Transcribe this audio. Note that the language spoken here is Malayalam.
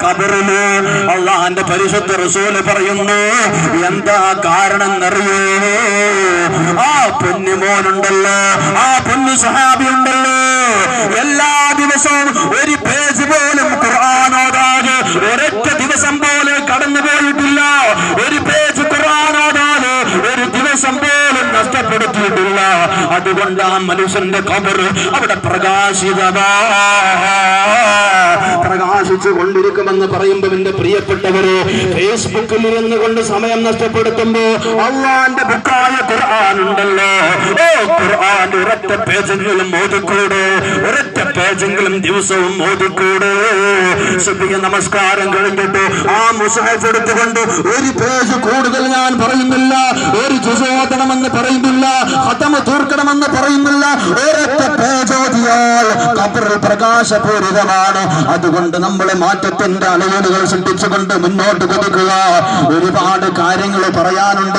ഖബറില് അള്ളാന്റെ പരിശുദ്ധ റസൂല് പറയുന്നു, എന്താ കാരണം എന്നറിയോ? ആ പൊന്നുമോനുണ്ടല്ലോ, ആ പൊന്നു സഹാബി ഉണ്ടല്ലോ, എല്ലാ ദിവസവും ഒരു പേജ് പോലും ഖുർആൻ ഓതാതെ ഒരൊറ്റ ദിവസം പോലെ കടന്നു പോയിട്ടില്ല. ഒരു പേജ് ഖുർആൻ ഓതാതെ ഒരു ദിവസം പോലും നഷ്ടപ്പെടുത്തിയിട്ടില്ല. അതുകൊണ്ട് ആ മനുഷ്യന്റെ ഖബർ അവിടെ പ്രകാശിച്ചു കൊണ്ടിരിക്കുമെന്ന് പറയുമ്പോൾ എന്റെ പ്രിയപ്പെട്ടവരെ, ഫേസ്ബുക്കിൽ ഇരുന്ന് കൊണ്ട് സമയം നഷ്ടപ്പെടുത്തുമ്പോ അള്ളാന്റെ ബുക്കായ ഖുർആൻ ഉണ്ടല്ലോ, ഓ ഖുർആൻ ഒരൊറ്റ പേജെങ്കിലും ഓതിക്കൂടെ, ഒരൊറ്റ പേജെങ്കിലും ദിവസവും ഓതിക്കൂടെ. സുബ്ഹി നമസ്കാരം കഴിഞ്ഞിട്ട് ആ മുസ്ഹഫ് എടുത്തുകൊണ്ട് ഒരു പേജ് കൂടുതൽ ഞാൻ പറയുന്നില്ല, ഒരു ജുസ് ഓതണമെന്ന് പറയുന്നില്ല, ഖതം തീർക്കണമെന്ന് പറയുന്നില്ല, ഒരൊറ്റ പേജ് ഓതിയാൽ ഖബർ പ്രകാശപൂരിതമാണ്. അതുകൊണ്ട് നമ്മളെ മാറ്റത്തിന്റെ അലയലുകൾ സൃഷ്ടിച്ചുകൊണ്ട് മുന്നോട്ട് കുതിക്കുക. ഒരുപാട് കാര്യങ്ങൾ പറയാനുണ്ട്.